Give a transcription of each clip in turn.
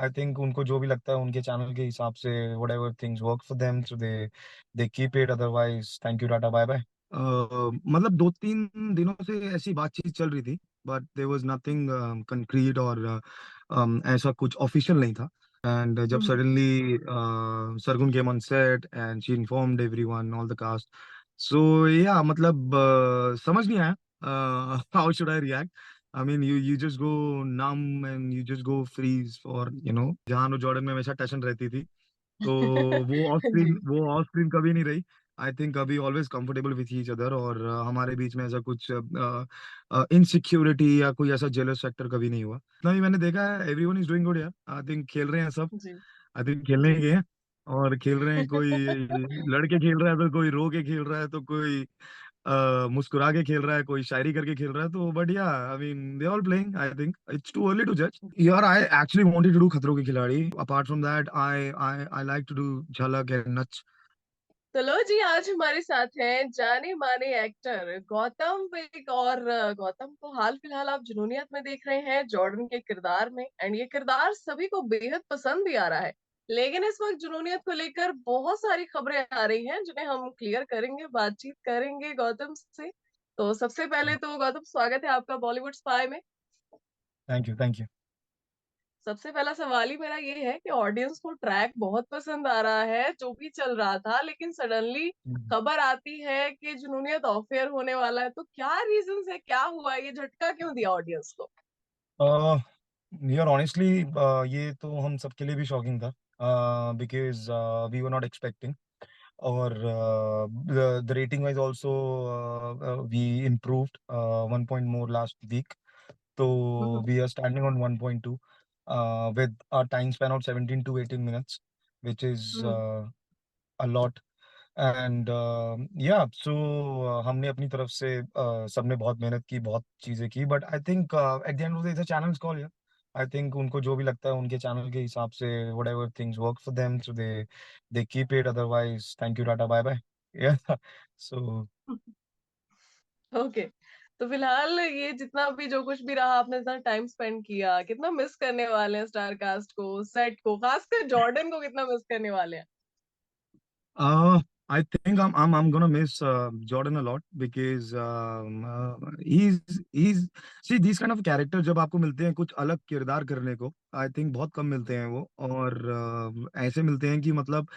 आई think उनको जो भी लगता है उनके चैनल के हिसाब से whatever things work for them so they keep it, otherwise thank you, tata, bye bye. मतलब 2-3 दिनों से ऐसी बातचीत चल रही थी, but there was nothing concrete और ऐसा कुछ ऑफिशियल नहीं था। एंड जब hmm. Suddenly Sargun came on set and she informed everyone, all the cast. So yeah मतलब समझ नहीं आया how should I react. I mean you just go numb and you just go freeze for जहान और Jordan में हमेशा tension रहती थी, तो जी। वो ऑफ स्क्रीन कभी नहीं रही। आई थिंक अभी always comfortable with each other, और हमारे बीच में ऐसा कुछ इनसिक्योरिटी या कोई ऐसा जेलस फैक्टर कभी नहीं हुआ। इतना भी मैंने देखा है, एवरीवन इज डूइंग गुड यार। आई थिंक खेल रहे हैं सब। जी। आई थिंक खेलने जी। ही गए हैं और खेल रहे हैं। कोई लड़के खेल रहा है तो कोई रो के खेल रहा है, तो कोई मुस्कुरा के खेल रहा है, कोई शायरी करके खेल रहा है। तो बट या I mean they all playing. I think it's too early to जज यार। I actually wanted to do Khatron ke Khiladi. Apart from that I like to do Jhalak and Nach. चलो जी, आज हमारे साथ हैं जाने माने एक्टर गौतम विक। और गौतम को हाल फिलहाल आप जुनूनियत में देख रहे हैं जॉर्डन के किरदार में, एंड ये किरदार सभी को बेहद पसंद भी आ रहा है। लेकिन इस वक्त जुनूनियत को लेकर बहुत सारी खबरें आ रही हैं जिन्हें हम क्लियर करेंगे, बातचीत करेंगे गौतम से। तो सबसे पहले तो गौतम, स्वागत है आपका बॉलीवुड स्पाई में। Thank you, thank you. सबसे पहला सवाल ही मेरा ये है कि ऑडियंस को ट्रैक बहुत पसंद आ रहा है जो भी चल रहा था, लेकिन सडनली खबर आती है कि जुनूनियत ऑफ एयर होने वाला है। तो क्या रीजंस है, क्या हुआ, ये झटका क्यों दिया ऑडियंस को? यार ऑनेस्टली ये तो हम सबके लिए भी शॉकिंग था, because we were not expecting. और the rating wise also we improved 1 point more last week. तो hmm. we are standing on 1.2 with a time span of 17 to 18 minutes, which is hmm. a lot. And या सो हमने अपनी तरफ से सबने बहुत मेहनत की, बहुत चीजें की, but I think eight the end of the channels call. या आई थिंक उनको जो भी लगता है उनके चैनल के हिसाब से whatever things work for them so they keep it, otherwise thank you, tata, bye bye. Yeah so okay. तो फिलहाल ये जितना भी जो कुछ भी रहा, आपने इतना टाइम स्पेंड किया, कितना मिस करने वाले हैं स्टार कास्ट को, सेट को, खासकर जॉर्डन को कितना मिस करने वाले हैं? I think I'm gonna miss Jordan a lot because he's see these kind of character जब आपको मिलते हैं कुछ अलग किरदार करने को, I think बहुत कम मिलते हैं वो। और ऐसे मिलते हैं कि मतलब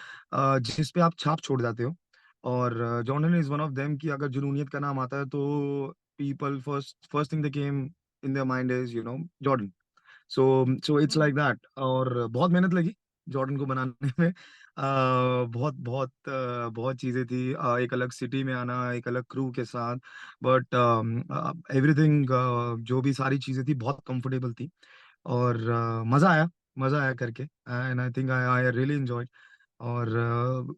जिस पे आप छाप छोड़ जाते हो। और Jordan is one of them कि अगर जुनूनियत का नाम आता है तो people first first thing the came in their mind is Jordan. So it's like that. और बहुत मेहनत लगी जॉर्डन को बनाने में। बहुत बहुत बहुत चीजें थी। एक अलग सिटी में आना, एक अलग क्रू के साथ। बट एवरीथिंग, जो भी सारी चीजें थी बहुत कंफर्टेबल थी। और मजा आया करके। And I think I I really enjoyed. और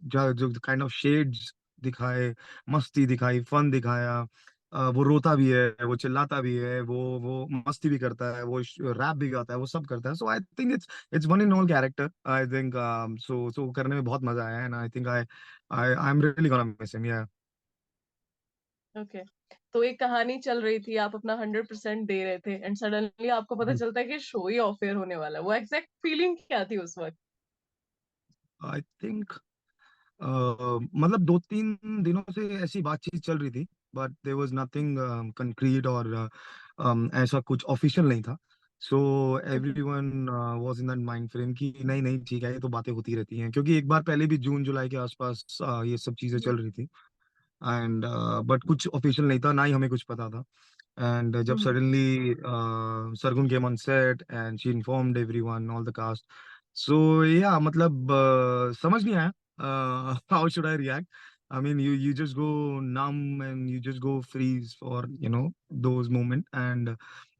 जो जो काइंड ऑफ शेड्स दिखाए, मस्ती दिखाई, फन दिखाया। वो रोता भी है, वो चिल्लाता भी है, वो मस्ती भी करता है, वो रैप भी गाता है, वो सब करता है। So I think it's one in all character. I think so करने में बहुत मजा आया। And I think I am really gonna miss him. Yeah okay. तो एक कहानी चल रही थी, आप अपना 100% दे रहे थे, एंड सडनली आपको पता चलता है कि शो ही ऑफ एयर होने वाला है। वो एग्जैक्ट फीलिंग क्या थी उस वक्त? आई थिंक मतलब 2-3 दिनों से ऐसी बातचीत चल रही थी, but there was nothing concrete और ऐसा कुछ ऑफिशियल नहीं था। So okay. Everyone was in that mind frame कि नहीं नहीं ठीक है, ये तो बातें होती रहती हैं, क्योंकि एक बार पहले भी जून जुलाई के आसपास ये सब चीजें चल रही थी। एंड बट कुछ ऑफिशियल नहीं था, ना ही हमें कुछ पता था। एंड जब hmm. Suddenly Sargun came on set and she informed everyone, all the cast. So yeah मतलब समझ नहीं आया how should I react. I mean you just go numb and you just go freeze for those moment. And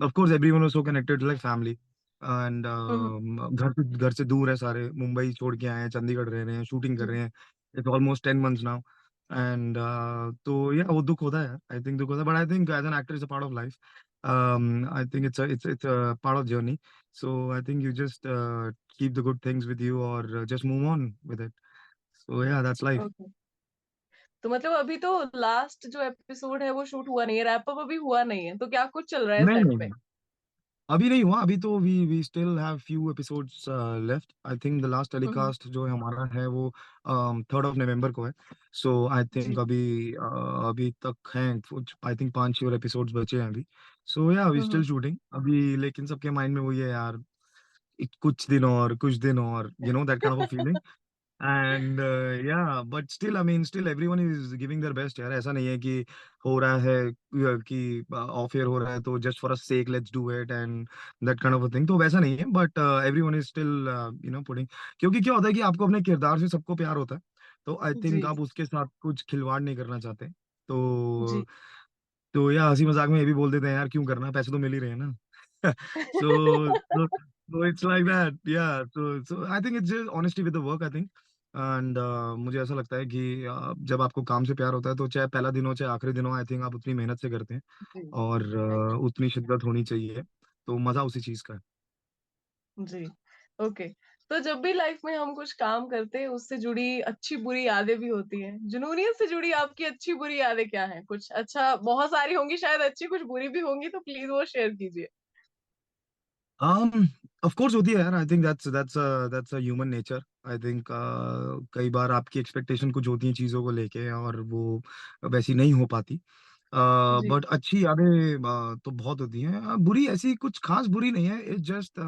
of course everyone was so connected like family. And hmm. घर से दूर है सारे, मुंबई छोड़ के आए हैं, चंडीगढ़ रह रहे हैं, शूटिंग कर रहे हैं। It's almost 10 months now. And तो या वो दुख होता है यार। आई थिंक दुख होता है, but I think as an actor is a part of life. I think it's a part of journey. So I think you just keep the good things with you or just move on with it. So yeah, that's life. Okay. तो मतलब अभी तो last जो episode है वो shoot हुआ नहीं है, रैप अप अभी हुआ नहीं है, तो क्या कुछ चल रहा है नहीं सेट नहीं पे? अभी नहीं हुआ, अभी तो we still have few episodes left. I think the last hmm. Telecast जो है हमारा है वो 3rd of November को है। सो आई थिंक जी। अभी तक हैं कुछ, आई थिंक 5 6 एपिसोड्स बचे हैं अभी। सो या वी स्टिल हम्म। शूटिंग अभी, लेकिन सबके माइंड में वही है यार, कुछ दिन और that kind of a feeling. And yeah but still I mean still everyone is giving their best यार। ऐसा नहीं है कि हो रहा है कि ऑफ एयर हो रहा है तो just for a sec let's do it and that kind of a thing, तो वैसा नहीं है। But everyone is still putting, क्योंकि क्या होता है कि आपको अपने किरदार से सबको प्यार होता है, तो आई थिंक जी। आप उसके साथ कुछ खिलवाड़ नहीं करना चाहते। जी। तो या हंसी मजाक में ये भी बोल देते हैं यार, क्यों करना, पैसे तो मिल ही रहे हैं ना। so it's like that, yeah. So I think it's just honesty with the work, I think. And मुझे ऐसा लगता है कि जब आपको काम से प्यार होता है तो चाहे पहला दिन हो चाहे आखिरी दिन हो, आई थिंक आप उतनी मेहनत से करते हैं जी। और राइट। उतनी शिद्दत होनी चाहिए, तो मजा उसी चीज का है। जी। ओके। तो जब भी लाइफ में हम कुछ काम करते हैं उससे जुड़ी अच्छी बुरी यादें भी होती हैं। जुनूनियत से जुड़ी आपकी अच्छी बुरी यादें क्या हैं? कुछ अच्छा, बहुत सारी होंगी शायद अच्छी, कुछ बुरी भी होंगी, तो प्लीज वो शेयर कीजिए। um of course होती है यार। I think that's a human nature। I think कई बार आपकी एक्सपेक्टेशन कुछ होती है चीजों को लेके और वो वैसी नहीं हो पाती। जी। बट अच्छी यादें तो बहुत होती हैं। बुरी ऐसी कुछ खास बुरी नहीं है, इट्स जस्ट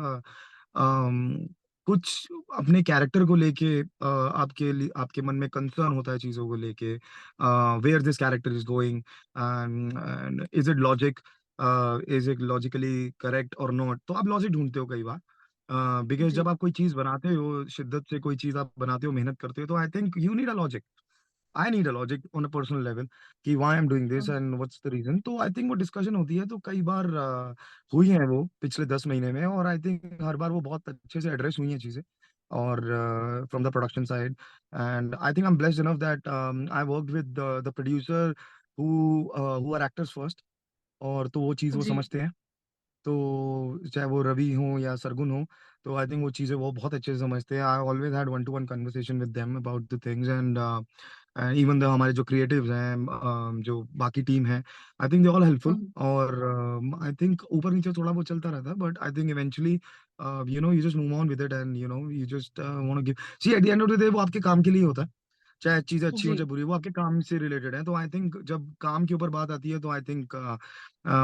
कुछ अपने कैरेक्टर को लेके आपके लिए आपके मन में कंसर्न होता है चीजों को लेके, where this character is going and is it logically correct और नॉट, तो आप लॉजिक ढूंढते हो कई बार। बिकॉज जी। जब आप कोई चीज बनाते हो, शिद्दत से कोई चीज आप बनाते हो, मेहनत करते हो, तो I think you need a logic. I need a logic on a personal level कि why I am doing this hmm. And what's the reason. तो आई थिंक वो डिस्कशन होती है, तो कई बार हुई है वो पिछले 10 महीने में, और आई थिंक हर बार वो बहुत अच्छे से एड्रेस हुई हैं चीजें, और from the production side. And I think I am blessed enough that I worked with the producer who are actors first, और तो वो चीज़ वो जी। समझते हैं। तो चाहे वो रवि हो या सरगुन हो, तो आई थिंक वो चीज़ें वो बहुत अच्छे से समझते हैं। I always had one to one conversation with them about the things and even the हमारे जो क्रिएटिव्स हैं, जो बाकी टीम है, I think they all helpful. Hmm. और आई थिंक ऊपर नीचे थोड़ा बहुत चलता रहता है, but I think eventually you just move on with it and you just want to give. See at the end of the day वो आपके काम के लिए होता है, चाहे चीजें अच्छी हो जी। चाहे बुरी, वो आपके काम से रिलेटेड है। तो आई थिंक जब काम के ऊपर बात आती है, तो आई थिंक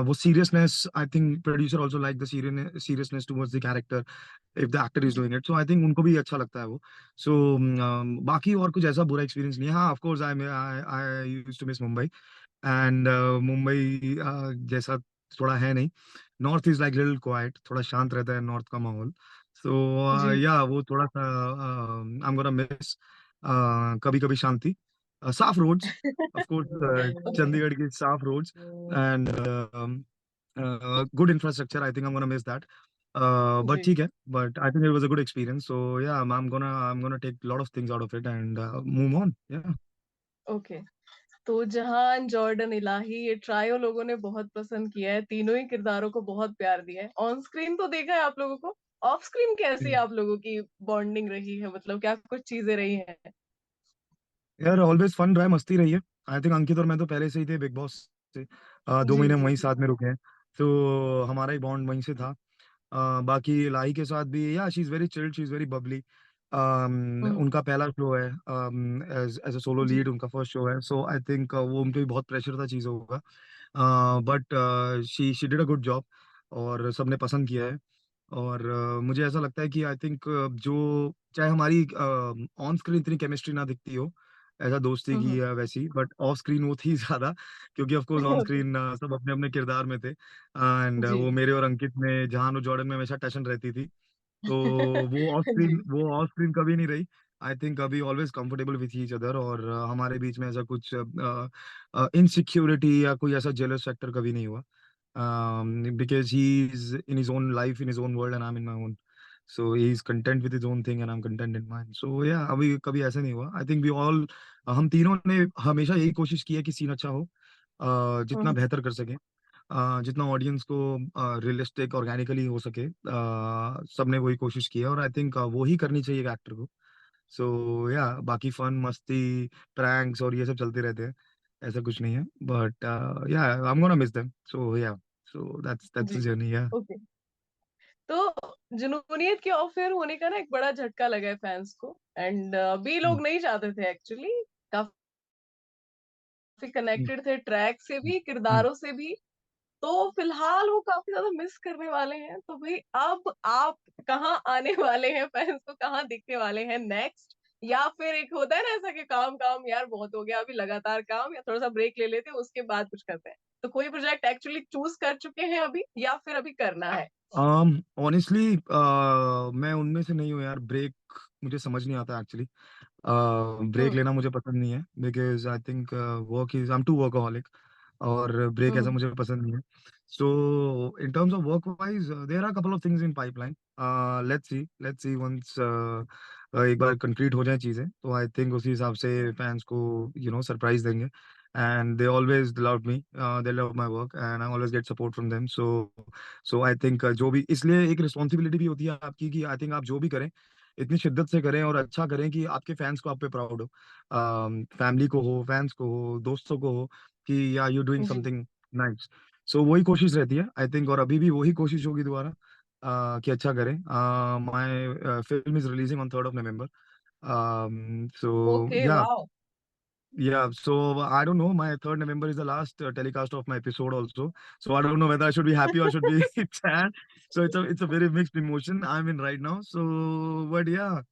वो seriousness, I think producer also like the seriousness towards the character if the actor is जी। Doing it, so I think उनको भी अच्छा लगता है वो। सो बाकी और कुछ ऐसा बुरा एक्सपीरियंस नहीं है। हाँ, of course I I used to miss Mumbai and Mumbai जैसा थोड़ा है नहीं। North is like little quiet, थोड़ा शांत रहता है नॉर्थ का माहौल। सो जी। या वो थोड़ा सा आई एम गोना मिस कभी कभी शांति, साफ roads, of course okay. Chandigarh की साफ roads and good infrastructure, I think I am gonna miss that. But जी। ठीक है, but I think it was a good experience, so yeah I am gonna take lot of things out of it and move on, yeah. Okay. तो जहान, Jordan, इलाही, ये trio लोगों ने बहुत पसंद किया है, तीनों ही किरदारों को बहुत प्यार दिया है। ऑन स्क्रीन तो देखा है आप लोगों को, ऑफ स्क्रीन कैसी आप लोगों की बॉन्डिंग रही है? मतलब क्या कुछ चीजें रही हैं? यार ऑलवेज फन रहा है, मस्ती रही है। आई थिंक अंकित और मैं तो पहले से ही थे बिग बॉस से, दो जी। महीने हम जी। वहीं साथ में रुके हैं, तो हमारा ही बॉन्ड वहीं से था। बाकी लाई के साथ भी, yeah she is very chilled, she is very bubbly. Hmm. उनका पहला शो है एज एज अ सोलो जी। लीड, उनका फर्स्ट शो है, सो आई थिंक वो उन पे भी बहुत प्रेशर था चीज़ों का। But she did a good job और सबने पसंद किया है। और मुझे ऐसा लगता है कि आई थिंक जो चाहे हमारी ऑन स्क्रीन इतनी केमिस्ट्री ना दिखती हो ऐसा दोस्ती हम्म। की या वैसी, बट ऑफ स्क्रीन वो थी ज्यादा, क्योंकि of course on okay. Screen सब अपने अपने किरदार में थे एंड जी। वो मेरे और अंकित में, जहान और जॉर्डन में हमेशा टशन रहती थी। तो जी। वो ऑफ स्क्रीन कभी नहीं रही। आई थिंक अभी always comfortable with each other, और हमारे बीच में ऐसा कुछ इनसिक्योरिटी या कोई ऐसा जेलस फैक्टर कभी नहीं हुआ, because he's in his own life, in his own world, and I'm in my own. So he's content with his own thing, and I'm content in mine. So yeah, अभी कभी ऐसा नहीं हुआ। I think we all, हम तीनों ने हमेशा यही कोशिश की है कि सीन अच्छा हो, जितना हम्म। बेहतर कर सके, जितना ऑडियंस को रियलिस्टिक ऑर्गेनिकली हो सके, सबने वही कोशिश की है, और आई थिंक वो ही करनी चाहिए एक्टर को। सो या बाकी फन मस्ती प्रैंक्स और ये सब चलते रहते हैं, ऐसा कुछ नहीं है, बट या I am gonna miss them, so yeah, so that's the जी। Journey, yeah. ओके। तो जुनूनियत के ऑफ एयर होने का ना एक बड़ा झटका लगा है फैंस को, एंड अभी हम्म, लोग नहीं चाहते थे एक्चुअली, काफी हम्म, कनेक्टेड थे ट्रैक से हम्म, भी, हम्म। किरदारों से भी। तो फिलहाल वो काफी ज्यादा मिस करने वाले हैं। तो भाई अब आप कहाँ आने वाले हैं, फैंस को कहाँ दिखने वाले हैं नेक्स्ट? या फिर एक होता है ना ऐसा कि काम काम यार बहुत हो गया, अभी लगातार काम, या थोड़ा सा ब्रेक ले लेते हैं उसके बाद कुछ करते हैं। तो कोई प्रोजेक्ट एक्चुअली चूज कर चुके हैं अभी, या फिर अभी करना है? ऑनेस्टली मैं उनमें से नहीं हूँ यार। ब्रेक मुझे समझ नहीं आता एक्चुअली। ब्रेक हम्म। लेना मुझे पसंद नहीं है, because I think work is, I am too वर्कaholic, और ब्रेक ऐसा हम्म। मुझे पसंद नहीं है। So in terms of work wise there are couple of things in pipeline. Let's see once एक बार कंक्रीट हो जाए चीजें, तो आई थिंक उसी हिसाब से फैंस को सरप्राइज देंगे। And they always love me, they love my work and I always get support from them. So I think जो भी, इसलिए एक रिस्पॉन्सिबिलिटी भी होती है आपकी कि आई थिंक आप जो भी करें इतनी शिद्दत से करें और अच्छा करें कि आपके फैंस को आप पे प्राउड हो, फैमिली को हो, फैंस को हो, दोस्तों को हो, कि या यू डूइंग जी। Something nice. सो वही कोशिश रहती है आई थिंक, और अभी भी वही कोशिश होगी दोबारा, कि अच्छा करें। My film is releasing on 3rd of November. So okay, yeah, wow. yeah. So I don't know. My 3rd November is the last telecast of my episode also. So I don't know whether I should be happy or I should be sad. So it's a very mixed emotion I'm in right now. So but yeah.